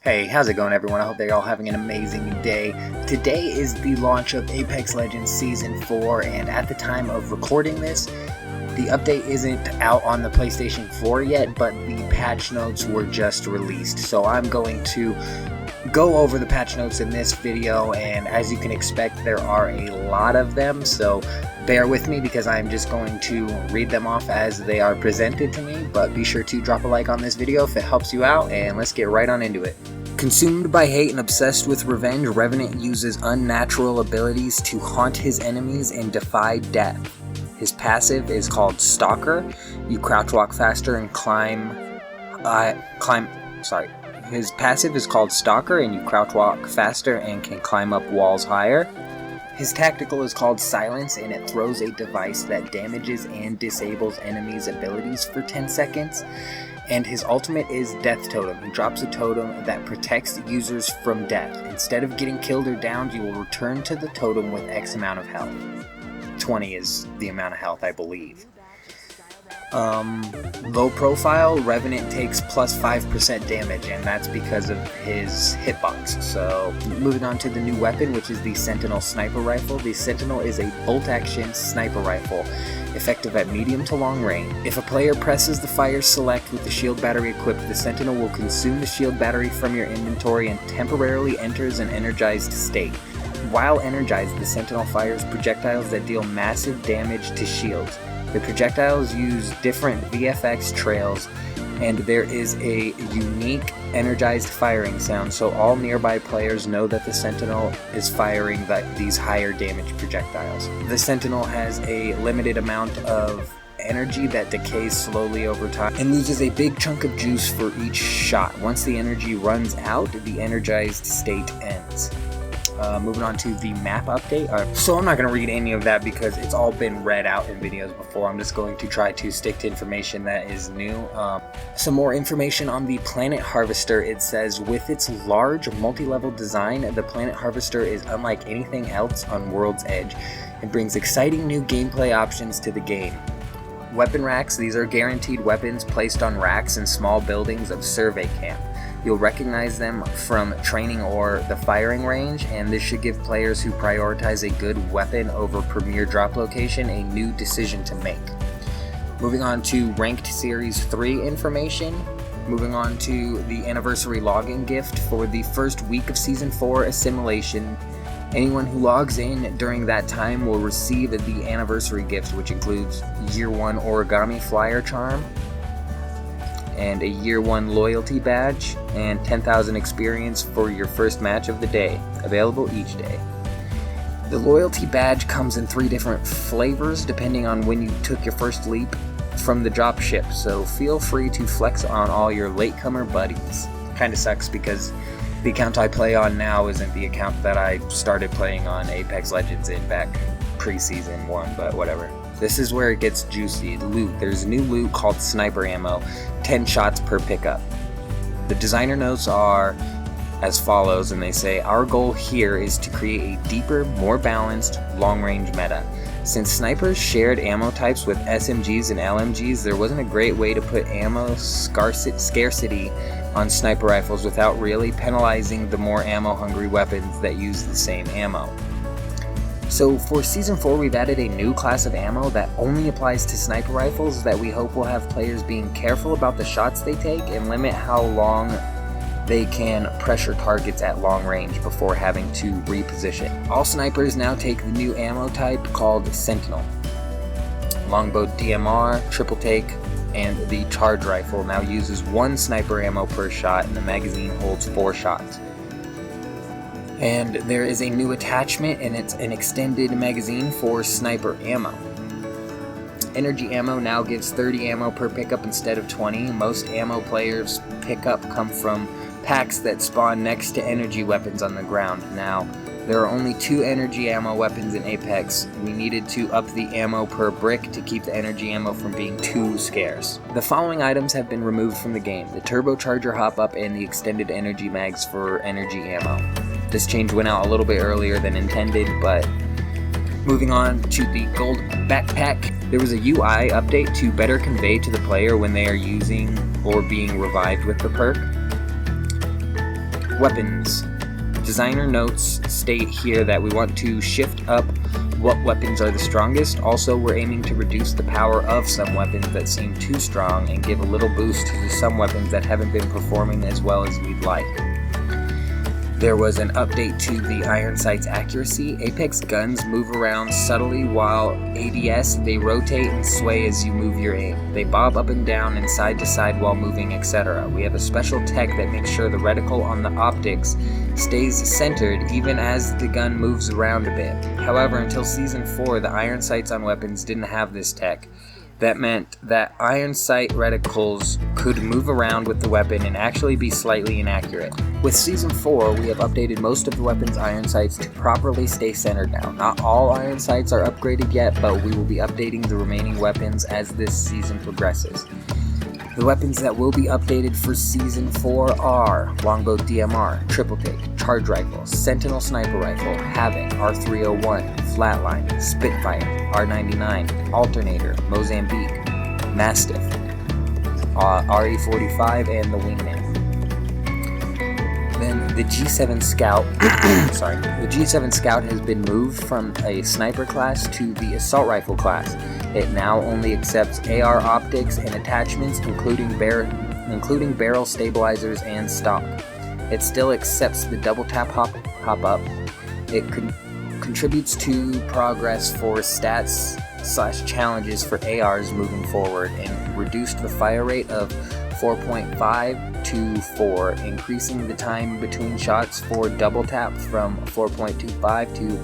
Hey, how's it going everyone? I hope they're all having an amazing day. Today is the launch of Apex Legends Season 4, and at the time of recording this, the update isn't out on the PlayStation 4 yet, but the patch notes were just released. So I'm going to go over the patch notes in this video, and as you can expect, there are a lot of them, so bear with me because I'm just going to read them off as they are presented to me, but be sure to drop a like on this video if it helps you out, and let's get right on into it. Consumed by hate and obsessed with revenge, Revenant uses unnatural abilities to haunt his enemies and defy death. His passive is called Stalker. You crouch walk faster and His passive is called Stalker, and you crouch walk faster and can climb up walls higher. His tactical is called Silence, and it throws a device that damages and disables enemies' abilities for 10 seconds. And his ultimate is Death Totem. He drops a totem that protects users from death. Instead of getting killed or downed, you will return to the totem with X amount of health. 20 is the amount of health, I believe. Low profile, Revenant takes plus 5% damage, and that's because of his hitbox. So, moving on to the new weapon, which is the Sentinel Sniper Rifle. The Sentinel is a bolt-action sniper rifle, effective at medium to long range. If a player presses the fire select with the shield battery equipped, the Sentinel will consume the shield battery from your inventory and temporarily enters an energized state. While energized, the Sentinel fires projectiles that deal massive damage to shields. The projectiles use different VFX trails, and there is a unique energized firing sound, so all nearby players know that the Sentinel is firing these higher damage projectiles. The Sentinel has a limited amount of energy that decays slowly over time and loses a big chunk of juice for each shot. Once the energy runs out, the energized state ends. Moving on to the map update. So I'm not going to read any of that because it's all been read out in videos before. I'm just going to try to stick to information that is new. Some more information on the Planet Harvester. It says, with its large multi-level design, the Planet Harvester is unlike anything else on World's Edge. It brings exciting new gameplay options to the game. Weapon racks. These are guaranteed weapons placed on racks in small buildings of survey camp. You'll recognize them from training or the firing range, and this should give players who prioritize a good weapon over premier drop location a new decision to make. Moving on to Ranked Series 3 information. Moving on to the anniversary login gift for the first week of Season 4 Assimilation. Anyone who logs in during that time will receive the anniversary gift, which includes Year 1 Origami Flyer Charm, and a Year 1 loyalty badge, and 10,000 experience for your first match of the day, available each day. The loyalty badge comes in 3 different flavors depending on when you took your first leap from the drop ship, so feel free to flex on all your latecomer buddies. Kinda sucks because the account I play on now isn't the account that I started playing on Apex Legends in back pre-season 1, but whatever. This is where it gets juicy. Loot. There's new loot called Sniper Ammo, 10 shots per pickup. The designer notes are as follows, and they say, our goal here is to create a deeper, more balanced, long-range meta. Since snipers shared ammo types with SMGs and LMGs, there wasn't a great way to put ammo scarcity on sniper rifles without really penalizing the more ammo-hungry weapons that use the same ammo. So for Season 4, we've added a new class of ammo that only applies to sniper rifles that we hope will have players being careful about the shots they take and limit how long they can pressure targets at long range before having to reposition. All snipers now take the new ammo type called Sentinel. Longbow DMR, triple take, and the charge rifle now uses 1 sniper ammo per shot, and the magazine holds 4 shots. And there is a new attachment, and it's an extended magazine for sniper ammo. Energy ammo now gives 30 ammo per pickup instead of 20. Most ammo players' pickup come from packs that spawn next to energy weapons on the ground. Now, there are only 2 energy ammo weapons in Apex. We needed to up the ammo per brick to keep the energy ammo from being too scarce. The following items have been removed from the game: the turbocharger hop-up and the extended energy mags for energy ammo. This change went out a little bit earlier than intended, but moving on to the gold backpack, there was a UI update to better convey to the player when they are using or being revived with the perk. Weapons. Designer notes state here that we want to shift up what weapons are the strongest. Also, we're aiming to reduce the power of some weapons that seem too strong and give a little boost to some weapons that haven't been performing as well as we'd like. There was an update to the iron sight's accuracy. Apex guns move around subtly, while ADS, they rotate and sway as you move your aim. They bob up and down and side to side while moving, etc. We have a special tech that makes sure the reticle on the optics stays centered even as the gun moves around a bit. However, until Season 4, the iron sights on weapons didn't have this tech. That meant that iron sight reticles could move around with the weapon and actually be slightly inaccurate. With Season 4, we have updated most of the weapon's iron sights to properly stay centered now. Not all iron sights are upgraded yet, but we will be updating the remaining weapons as this season progresses. The weapons that will be updated for Season 4 are Longbow DMR, Triple Take, Charge Rifle, Sentinel Sniper Rifle, Havoc, R301, Flatline, Spitfire, R99, Alternator, Mozambique, Mastiff, RE45, and the Wingman. Then the G7 Scout, the G7 Scout has been moved from a sniper class to the assault rifle class. It now only accepts AR optics and attachments, including barrel stabilizers and stock. It still accepts the double tap hop up. It contributes to progress for stats/challenges for ARs moving forward, and reduced the fire rate of 4.5 to 4, increasing the time between shots for double tap from 4.25 to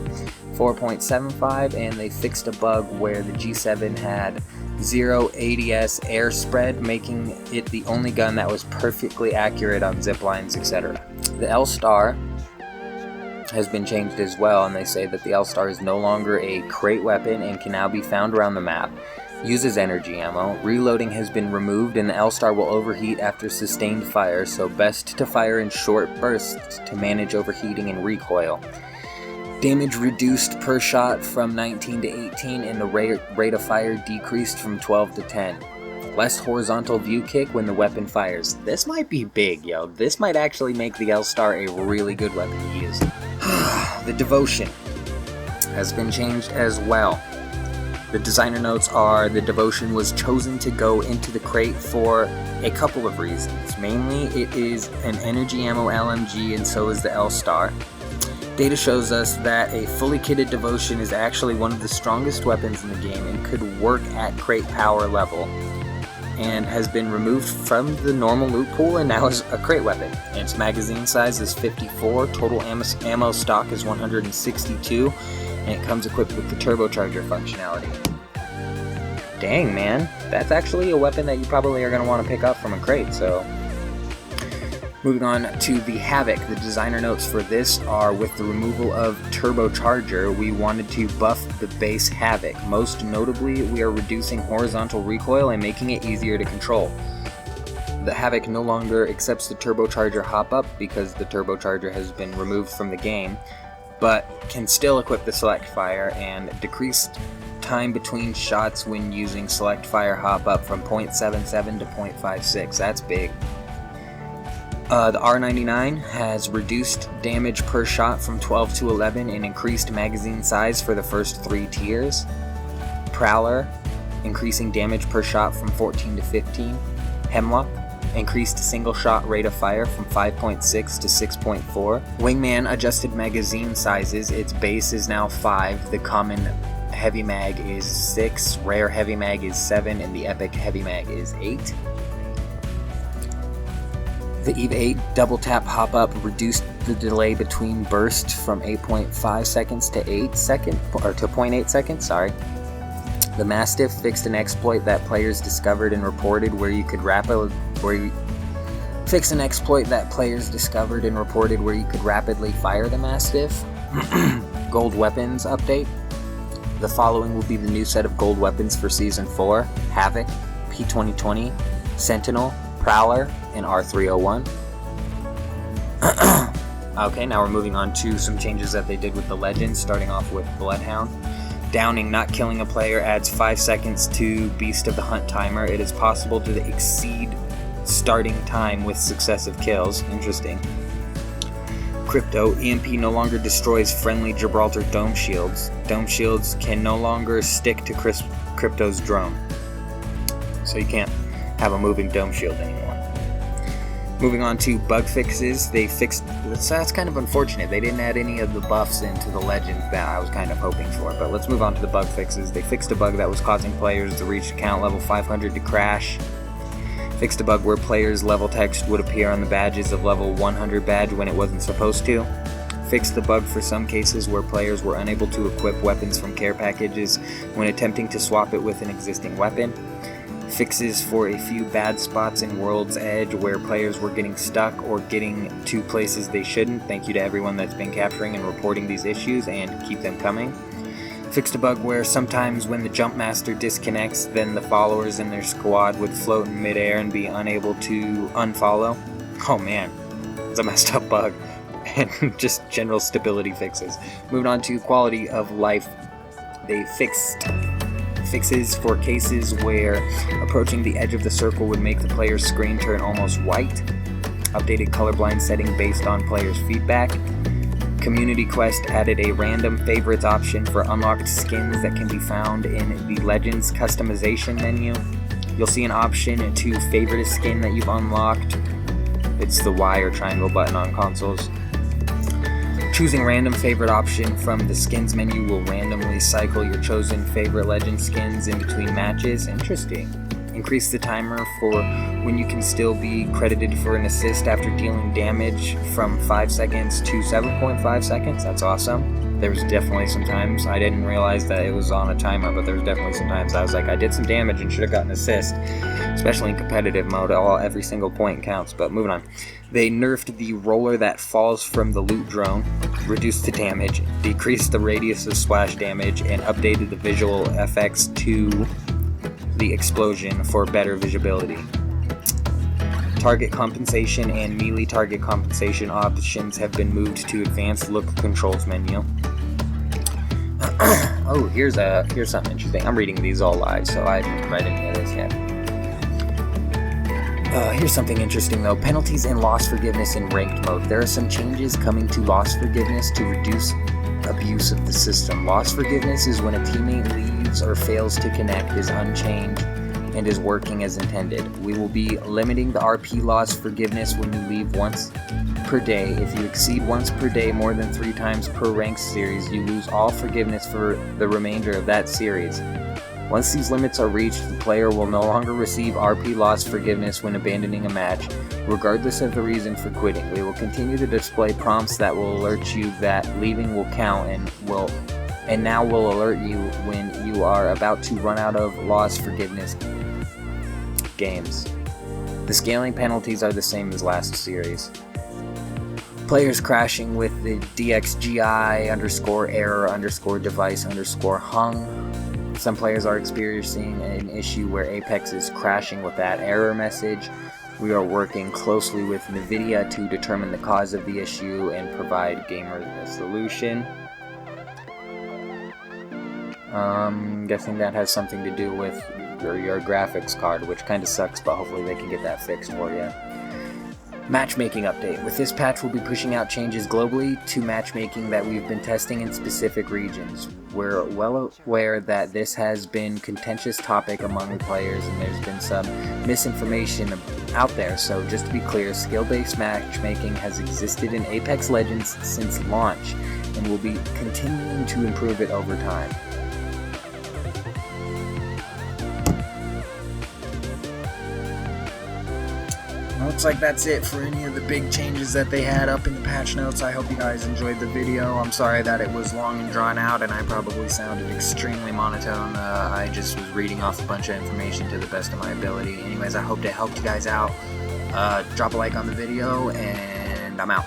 4.75, and they fixed a bug where the G7 had 0 ADS air spread, making it the only gun that was perfectly accurate on ziplines, etc. The L-Star has been changed as well, and they say that the L-Star is no longer a crate weapon and can now be found around the map. Uses energy ammo. Reloading has been removed, and the L-Star will overheat after sustained fire, so best to fire in short bursts to manage overheating and recoil. Damage reduced per shot from 19 to 18, and the rate of fire decreased from 12 to 10. Less horizontal view kick when the weapon fires. This might be big, yo. This might actually make the L-Star a really good weapon to use. The Devotion has been changed as well. The designer notes are the Devotion was chosen to go into the crate for a couple of reasons. Mainly, it is an energy ammo LMG, and so is the L-Star. Data shows us that a fully kitted Devotion is actually one of the strongest weapons in the game and could work at crate power level, and has been removed from the normal loot pool and now is a crate weapon. And its magazine size is 54, total ammo stock is 162, and it comes equipped with the turbocharger functionality. Dang, man, that's actually a weapon that you probably are going to want to pick up from a crate, so... Moving on to the Havoc, the designer notes for this are with the removal of turbocharger, we wanted to buff the base Havoc. Most notably, we are reducing horizontal recoil and making it easier to control. The Havoc no longer accepts the turbocharger hop-up because the turbocharger has been removed from the game, but can still equip the select fire, and decreased time between shots when using select fire hop-up from 0.77 to 0.56. That's big. The R99 has reduced damage per shot from 12 to 11 and increased magazine size for the first 3 tiers. Prowler, increasing damage per shot from 14 to 15. Hemlock, increased single shot rate of fire from 5.6 to 6.4. Wingman adjusted magazine sizes, its base is now 5, the common heavy mag is 6, rare heavy mag is 7, and the epic heavy mag is 8. The EVE 8 double tap hop up reduced the delay between bursts from 8.5 seconds to 0.8 seconds. Sorry. The Mastiff fixed an exploit that players discovered and reported where you could rapidly fire the Mastiff. Gold weapons update. The following will be the new set of gold weapons for Season 4: Havoc, P2020, Sentinel, Prowler, and R301. Okay, now we're moving on to some changes that they did with the Legends, starting off with Bloodhound. Downing, not killing a player, adds 5 seconds to Beast of the Hunt timer. It is possible to exceed starting time with successive kills. Interesting. Crypto, EMP no longer destroys friendly Gibraltar dome shields. Dome shields can no longer stick to Crypto's drone. So you can't have a moving dome shield anymore. Moving on to bug fixes, they fixed, that's kind of unfortunate, they didn't add any of the buffs into the Legends that I was kind of hoping for, but let's move on to the bug fixes. They fixed a bug that was causing players to reach account level 500 to crash. Fixed a bug where players' level text would appear on the badges of level 100 badge when it wasn't supposed to. Fixed the bug for some cases where players were unable to equip weapons from care packages when attempting to swap it with an existing weapon. Fixes for a few bad spots in World's Edge where players were getting stuck or getting to places they shouldn't. Thank you to everyone that's been capturing and reporting these issues, and keep them coming. Fixed a bug where sometimes when the jump master disconnects, then the followers in their squad would float in midair and be unable to unfollow. Oh man, it's a messed up bug. And just general stability fixes. Moving on to quality of life. They fixed fixes for cases where approaching the edge of the circle would make the player's screen turn almost white. Updated colorblind setting based on players' feedback. Community Quest added a random favorites option for unlocked skins that can be found in the Legends customization menu. You'll see an option to favorite a skin that you've unlocked. It's the Y or triangle button on consoles. Choosing random favorite option from the skins menu will randomly cycle your chosen favorite legend skins in between matches. Interesting. Increase the timer for when you can still be credited for an assist after dealing damage from 5 seconds to 7.5 seconds. That's awesome. There was definitely some times I didn't realize that it was on a timer, but there was definitely some times I was like, I did some damage and should have gotten an assist, especially in competitive mode. Every single point counts. But moving on. They nerfed the roller that falls from the loot drone, reduced the damage, decreased the radius of splash damage, and updated the visual effects to the explosion for better visibility. Target compensation and melee target compensation options have been moved to advanced look controls menu. Oh, here's something interesting. I'm reading these all live, so I didn't write any of this yet. Here's something interesting though. Penalties and loss forgiveness in ranked mode. There are some changes coming to loss forgiveness to reduce abuse of the system. Loss forgiveness is when a teammate leaves or fails to connect, is unchanged, and is working as intended. We will be limiting the RP loss forgiveness when you leave once per day. If you exceed once per day more than 3 times per ranked series, you lose all forgiveness for the remainder of that series. Once these limits are reached, the player will no longer receive RP loss forgiveness when abandoning a match, regardless of the reason for quitting. We will continue to display prompts that will alert you that leaving will count and now will alert you when you are about to run out of loss forgiveness games. The scaling penalties are the same as last series. Players crashing with the DXGI_error_device_hung. Some players are experiencing an issue where Apex is crashing with that error message. We are working closely with NVIDIA to determine the cause of the issue and provide gamers a solution. Guessing that has something to do with your graphics card, which kind of sucks, but hopefully they can get that fixed for you. Matchmaking update. With this patch, we'll be pushing out changes globally to matchmaking that we've been testing in specific regions. We're well aware that this has been a contentious topic among the players and there's been some misinformation out there, so just to be clear, skill-based matchmaking has existed in Apex Legends since launch and we'll be continuing to improve it over time. Looks like that's it for any of the big changes that they had up in the patch notes. I hope you guys enjoyed the video. I'm sorry that it was long and drawn out and I probably sounded extremely monotone. I just was reading off a bunch of information to the best of my ability. Anyways, I hope to help you guys out. Drop a like on the video and I'm out.